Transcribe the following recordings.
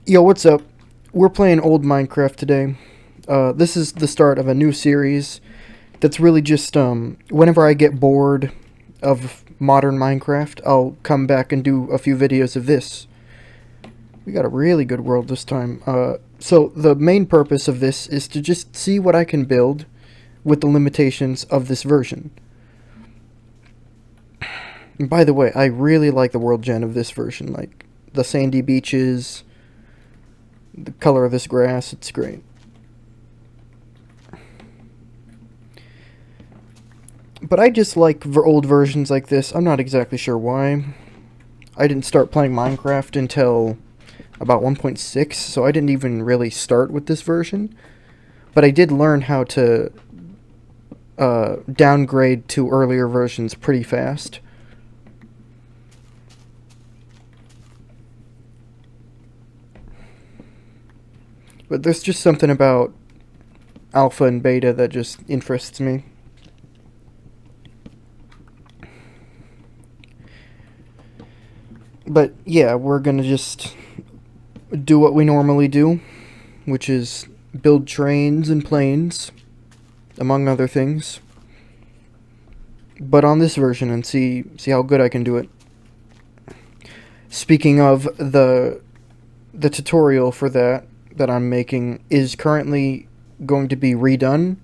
Yo, what's up? We're playing old Minecraft today. This is the start of a new series that's really just, whenever I get bored of modern Minecraft, I'll come back and do a few videos of this. We got a really good world this time. So the main purpose of this is to just see what I can build with the limitations of this version. And by the way, I really like the world gen of this version, like the sandy beaches, the color of this grass, it's great. But I just like old versions like this. I'm not exactly sure why. I didn't start playing Minecraft until about 1.6, so I didn't even really start with this version. But I did learn how to downgrade to earlier versions pretty fast. But there's just something about alpha and beta that just interests me. But yeah, we're gonna just do what we normally do, which is build trains and planes, among other things. But on this version, and see how good I can do it. Speaking of, the tutorial for that I'm making is currently going to be redone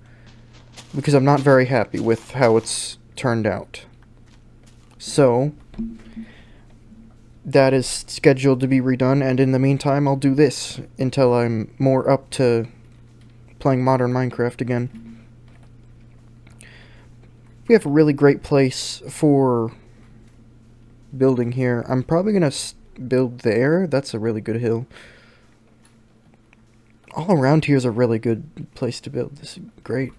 because I'm not very happy with how it's turned out. So that is scheduled to be redone, and in the meantime I'll do this until I'm more up to playing modern Minecraft again. We have a really great place for building here. I'm probably gonna build there. That's a really good hill. All around here is a really good place to build. This is great.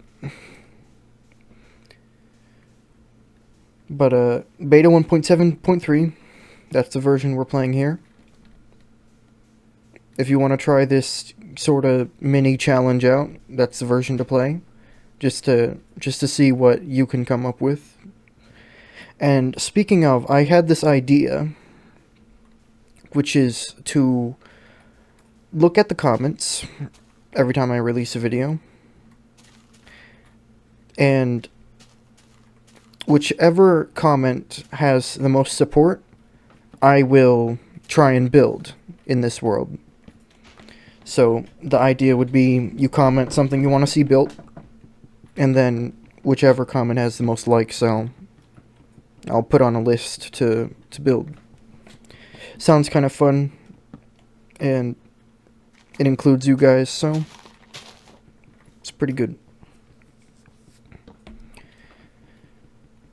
But beta 1.7.3, that's the version we're playing here. If you want to try this sort of mini challenge out, that's the version to play. Just to see what you can come up with. And speaking of, I had this idea, which is to look at the comments every time I release a video, and whichever comment has the most support, I will try and build in this world. So the idea would be you comment something you want to see built, and then whichever comment has the most likes, I'll put on a list to build. Sounds kind of fun, and it includes you guys, so it's pretty good.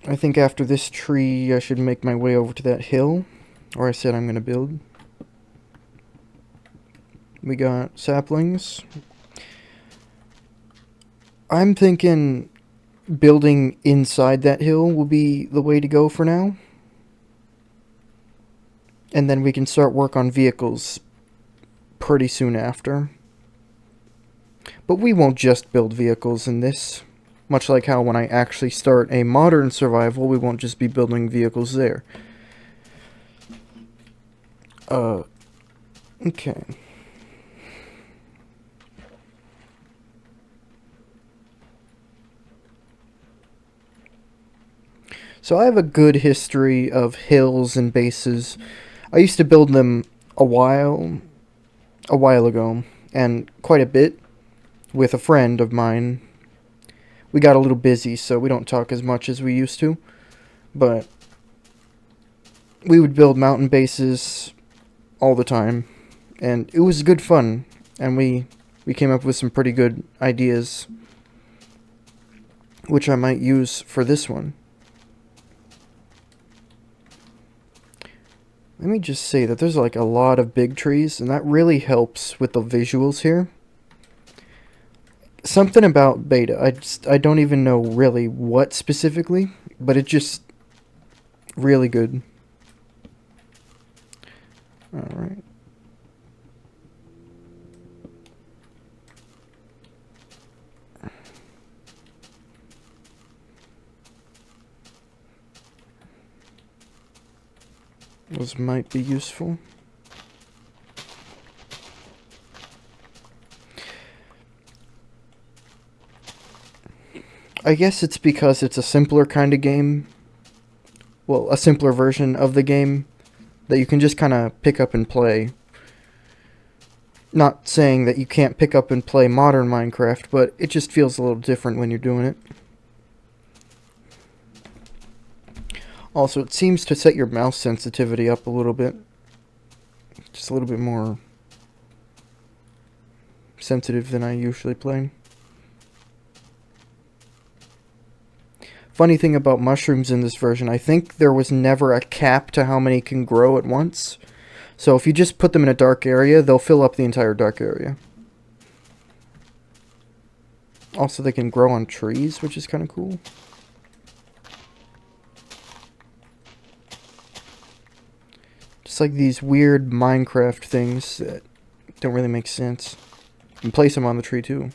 I think after this tree, I should make my way over to that hill, where I said I'm going to build. We got saplings. I'm thinking building inside that hill will be the way to go for now. And then we can start work on vehicles pretty soon after. But we won't just build vehicles in this. Much like how when I actually start a modern survival, we won't just be building vehicles there. Okay. So I have a good history of hills and bases. I used to build them a while ago, and quite a bit, with a friend of mine. We got a little busy, so we don't talk as much as we used to, but we would build mountain bases all the time, and it was good fun, and we came up with some pretty good ideas, which I might use for this one. Let me just say that there's like a lot of big trees, and that really helps with the visuals here. Something about beta, I don't even know really what specifically, but it's just really good. Alright. Those might be useful. I guess it's because it's a simpler kind of game. Well, a simpler version of the game that you can just kind of pick up and play. Not saying that you can't pick up and play modern Minecraft, but it just feels a little different when you're doing it. Also, it seems to set your mouse sensitivity up a little bit. Just a little bit more sensitive than I usually play. Funny thing about mushrooms in this version, I think there was never a cap to how many can grow at once. So if you just put them in a dark area, they'll fill up the entire dark area. Also, they can grow on trees, which is kind of cool. Just like these weird Minecraft things that don't really make sense. You can place them on the tree too.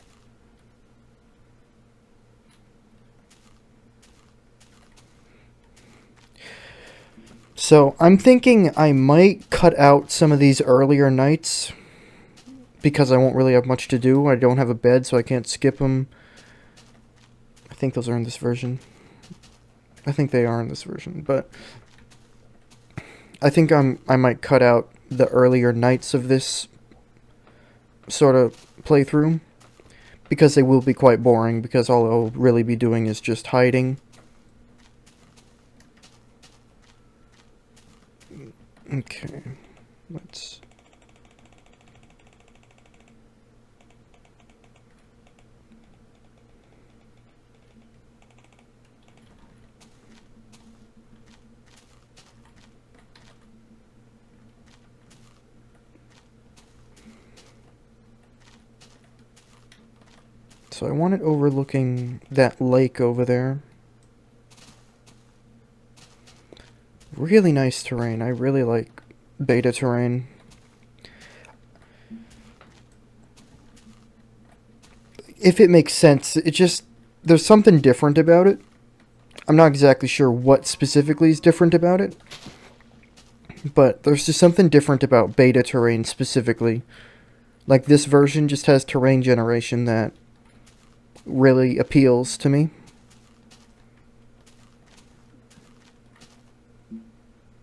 So I'm thinking I might cut out some of these earlier nights because I won't really have much to do. I don't have a bed, so I can't skip them. I think those are in this version. I think they are in this version, but I think I might cut out the earlier nights of this sort of playthrough because they will be quite boring because all I'll really be doing is just hiding. Okay, let's... So I want it overlooking that lake over there. Really nice terrain. I really like beta terrain. If it makes sense, it just... There's something different about it. I'm not exactly sure what specifically is different about it. But there's just something different about beta terrain specifically. Like this version just has terrain generation that really appeals to me.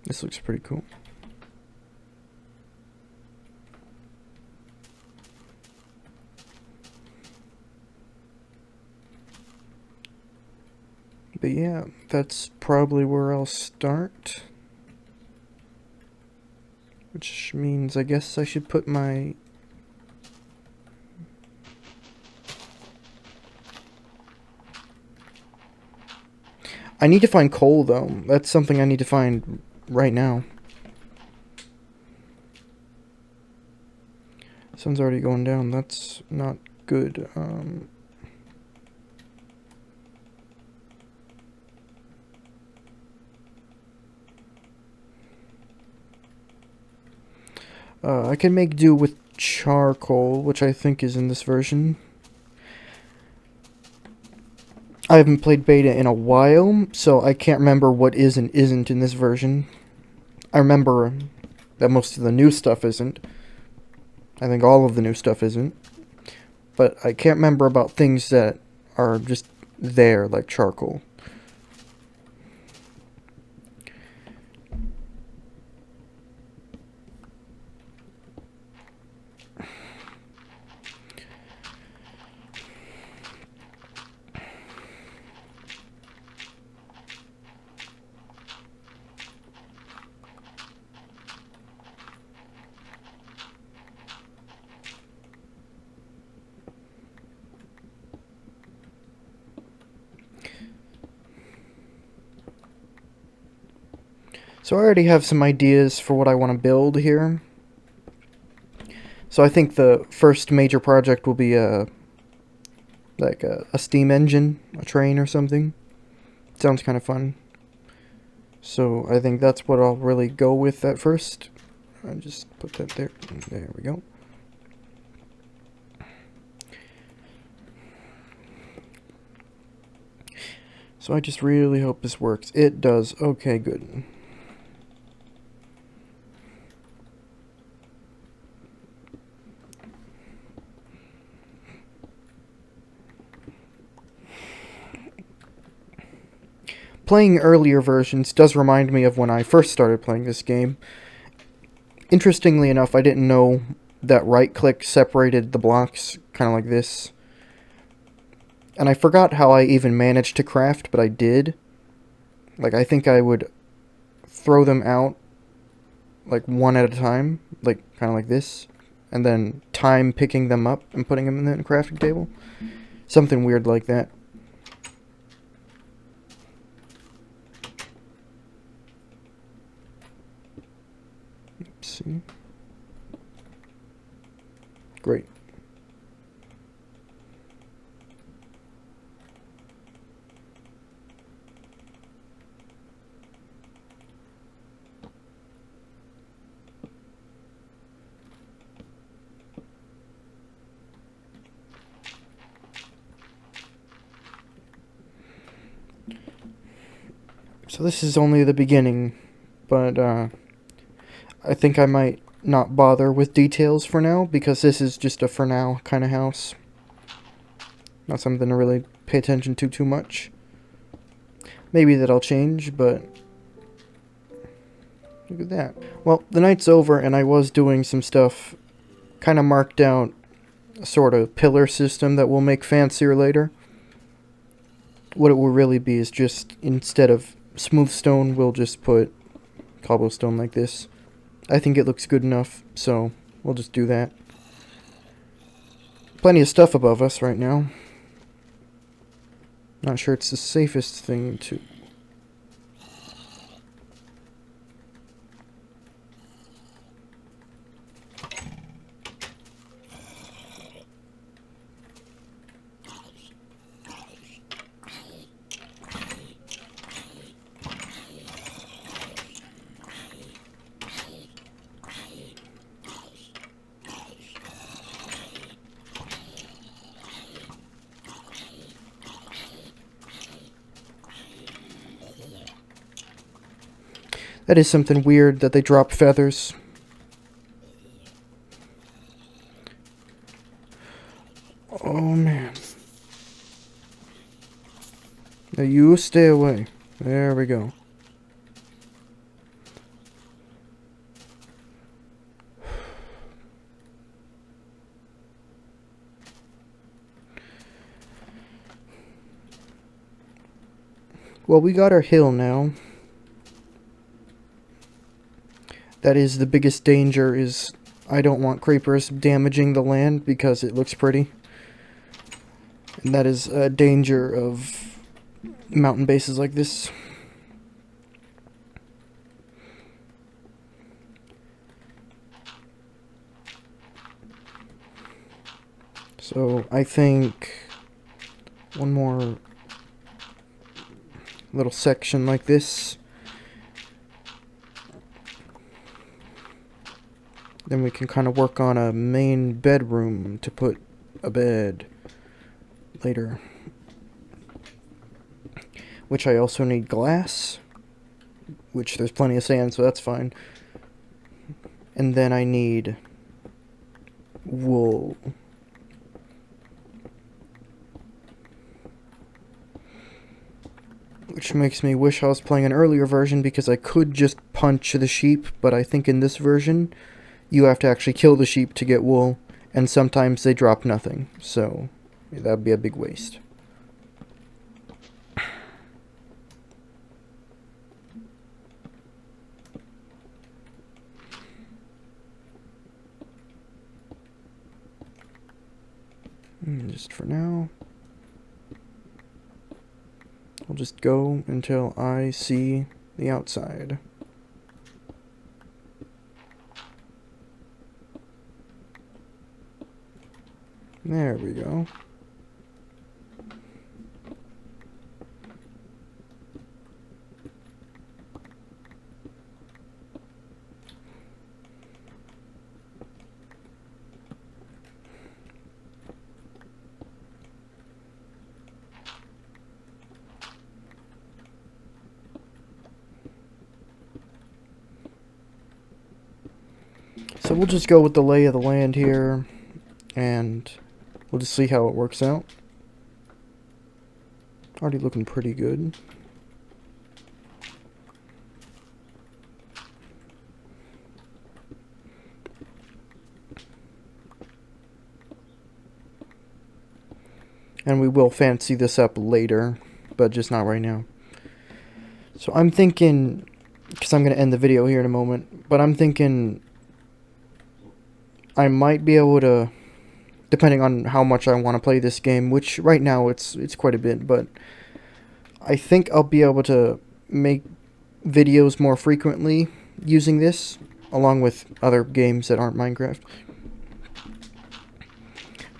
This looks pretty cool. But yeah, that's probably where I'll start. Which means I guess I should put my... I need to find coal, though. That's something I need to find right now. Sun's already going down. That's not good. I can make do with charcoal, which I think is in this version. I haven't played beta in a while, so I can't remember what is and isn't in this version. I remember that most of the new stuff isn't. I think all of the new stuff isn't. But I can't remember about things that are just there, like charcoal. So I already have some ideas for what I want to build here. So I think the first major project will be like a steam engine, a train or something. Sounds kind of fun. So I think that's what I'll really go with at first. I'll just put that there. There we go. So I just really hope this works. It does. Okay, good. Playing earlier versions does remind me of when I first started playing this game. Interestingly enough, I didn't know that right-click separated the blocks, kind of like this. And I forgot how I even managed to craft, but I did. Like, I think I would throw them out, like, one at a time, like, kind of like this. And then time picking them up and putting them in the crafting table. Something weird like that. Let's see. Great. So this is only the beginning, but I think I might not bother with details for now, because this is just a for now kind of house. Not something to really pay attention to too much. Maybe that'll change, but look at that. Well, the night's over, and I was doing some stuff, kind of marked out a sort of pillar system that we'll make fancier later. What it will really be is just, instead of smooth stone, we'll just put cobblestone like this. I think it looks good enough, so we'll just do that. Plenty of stuff above us right now. Not sure it's the safest thing to... That is something weird, that they drop feathers. Oh, man. Now you stay away. There we go. Well, we got our hill now. That is the biggest danger, is I don't want creepers damaging the land because it looks pretty. And that is a danger of mountain bases like this. So I think one more little section like this. Then we can kind of work on a main bedroom to put a bed later. Which I also need glass. Which there's plenty of sand, so that's fine. And then I need wool. Which makes me wish I was playing an earlier version, because I could just punch the sheep, but I think in this version you have to actually kill the sheep to get wool, and sometimes they drop nothing, so that would be a big waste. Just for now, I'll just go until I see the outside. There we go. So we'll just go with the lay of the land here, and we'll just see how it works out. Already looking pretty good. and we will fancy this up later, but just not right now. So I'm thinking, because I'm going to end the video here in a moment, but I'm thinking I might be able to, depending on how much I want to play this game, which right now it's quite a bit, but I think I'll be able to make videos more frequently using this, along with other games that aren't Minecraft.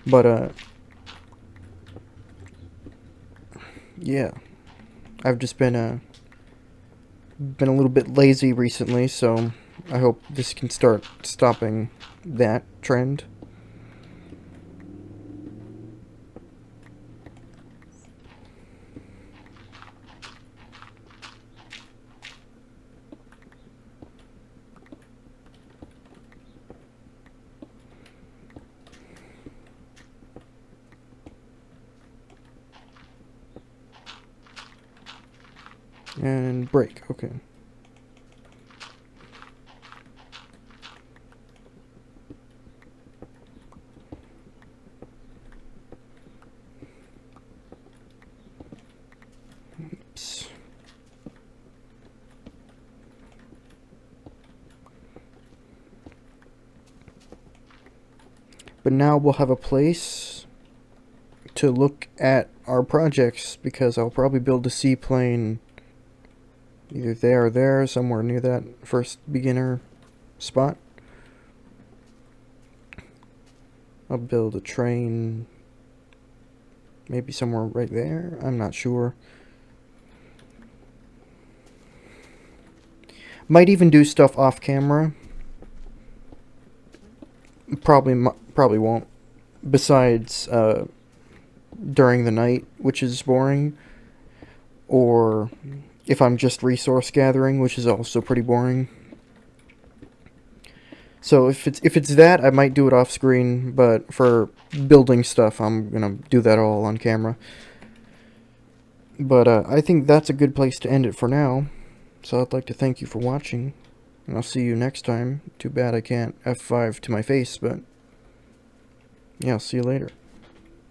But, yeah. I've just been a little bit lazy recently, so I hope this can start stopping that trend. And break, okay. Oops. But now we'll have a place to look at our projects, because I'll probably build a seaplane either there or there, somewhere near that first beginner spot. I'll build a train maybe somewhere right there. I'm not sure. Might even do stuff off camera. Probably won't. Besides, during the night, which is boring. Or if I'm just resource gathering, which is also pretty boring. So if it's that, I might do it off screen, but for building stuff, I'm gonna do that all on camera. But I think that's a good place to end it for now. So I'd like to thank you for watching, and I'll see you next time. Too bad I can't F5 to my face, but yeah, I'll see you later.